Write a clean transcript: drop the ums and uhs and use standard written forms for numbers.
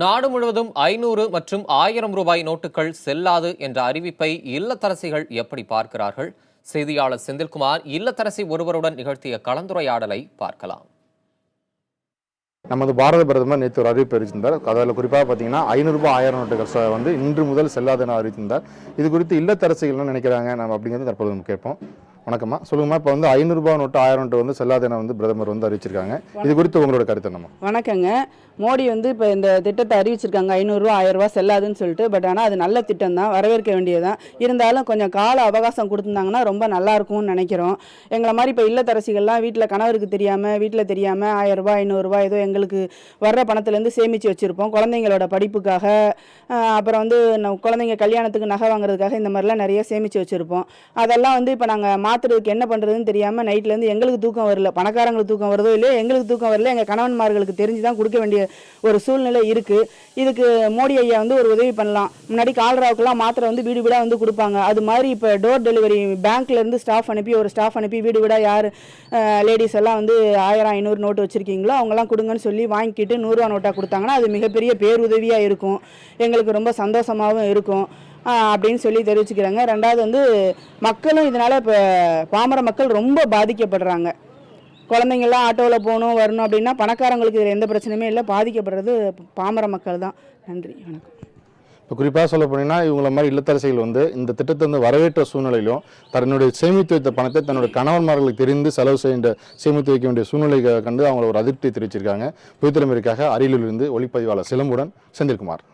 நாடு முழுவதும் 500 மற்றும் 1000 ரூபாய் நோட்டுகள் செல்லாது என்ற அறிவிப்பை இல்லத்தரசிகள் எப்படி பார்க்கிறார்கள்? செய்தியாளர் செந்தில்குமார் இல்லத்தரசி ஒருவருடன் நிகழ்த்திய கலந்துரையாடலை பார்க்கலாம். நமது பாரத பிரதமர் நேற்று ஒரு அறிவிப்பு அறிவித்திருந்தார். அதில் குறிப்பாக பார்த்தீங்கன்னா 500 ரூபாய் 1000 நோட்டுகள் வந்து இன்று முதல் செல்லாது என அறிவித்திருந்தார். இது குறித்து இல்லத்தரசிகள் என்ன நினைக்கிறாங்க நம்ம அப்படிங்கிறது தற்போது நம்ம கேட்போம். வணக்கம்மா, சொல்லுங்கம்மா. இப்போ வந்து 500 ரூபாய் நோட்டு 1000 நோட்டு வந்து செல்லாது என வந்து பிரதமர் வந்து அறிவிச்சிருக்காங்க. இது குறித்து உங்களோட கருத்து என்னம்மா? வணக்கங்க. மோடி வந்து இப்போ இந்த திட்டத்தை அறிவிச்சிருக்காங்க 500 ரூபா 1000 ரூபா செல்லாதுன்னு சொல்லிட்டு. பட் ஆனால் அது நல்ல திட்டம் தான், வரவேற்க வேண்டியதான். இருந்தாலும் கொஞ்சம் கால அவகாசம் கொடுத்துருந்தாங்கன்னா ரொம்ப நல்லா இருக்கும்னு நினைக்கிறோம். எங்களை மாதிரி இப்போ இல்லத்தரசிகள்லாம் வீட்டில் கணவருக்கு தெரியாமல், வீட்டில் தெரியாமல் 1000 ரூபாய் 500 ரூபாய் ஏதோ எங்களுக்கு வர்ற பணத்துலேருந்து சேமித்து வச்சுருப்போம். குழந்தைங்களோட படிப்புக்காக, அப்புறம் வந்து குழந்தைங்க கல்யாணத்துக்கு நகை வாங்குறதுக்காக இந்த மாதிரிலாம் நிறைய சேமித்து வச்சுருப்போம். அதெல்லாம் வந்து இப்போ நாங்கள் மாற்றுறதுக்கு என்ன பண்ணுறதுன்னு தெரியாமல் நைட்லேருந்து எங்களுக்கு தூக்கம் வரல. பணக்காரங்களுக்கு தூக்கம் வருதோ இல்லையோ, எங்களுக்கு தூக்கம் வரல. எங்கள் கணவன்மார்களுக்கு தெரிஞ்சு தான் கொடுக்க வேண்டிய ஒரு சூழ்நிலை இருக்குது. இதுக்கு மோடி ஐயா வந்து ஒரு உதவி பண்ணலாம். முன்னாடி கால்ராவுக்குலாம் மாத்திரை வந்து வீடு வீடாக வந்து கொடுப்பாங்க. அது மாதிரி இப்போ டோர் டெலிவரி பேங்க்லேருந்து ஸ்டாஃப் அனுப்பி, ஒரு ஸ்டாஃப் அனுப்பி வீடு வீடாக யார் லேடிஸ் எல்லாம் வந்து 1000 500 நோட்டு வச்சுருக்கீங்களோ அவங்கெல்லாம் கொடுங்கன்னு சொல்லி வாங்கிக்கிட்டு 100 ரூபா நோட்டாக கொடுத்தாங்கன்னா அது மிகப்பெரிய பேருதவியாக இருக்கும். எங்களுக்கு ரொம்ப சந்தோஷமாகவும் இருக்கும் அப்படின்னு சொல்லி தெரிவிச்சுக்கிறாங்க. ரெண்டாவது வந்து மக்களும் இதனால் இப்போ பாமர மக்கள் ரொம்ப பாதிக்கப்படுறாங்க. குழந்தைங்கள்லாம் ஆட்டோவில் போகணும் வரணும் அப்படின்னா பணக்காரங்களுக்கு இதில் எந்த பிரச்சனையுமே இல்லை. பாதிக்கப்படுறது பாமர மக்கள் தான். நன்றி, வணக்கம். இப்போ குறிப்பாக சொல்ல போனீங்கன்னா இவங்கள மாதிரி இல்லத்தரசிகள் வந்து இந்த திட்டத்தை வந்து வரவேற்ற சூழ்நிலையிலும் தன்னுடைய சேமித்து வைத்த பணத்தை தன்னுடைய கணவன்மார்களுக்கு தெரிந்து செலவு செய்ய சேமித்து வைக்க வேண்டிய சூழ்நிலை கண்டு அவங்கள ஒரு அதிருப்தி தெரிவிச்சிருக்காங்க. புதுத்தலைமுறைக்காக அரியலூரிலிருந்து ஒளிப்பதிவாளர் சிலம்புடன் செந்தில்குமார்.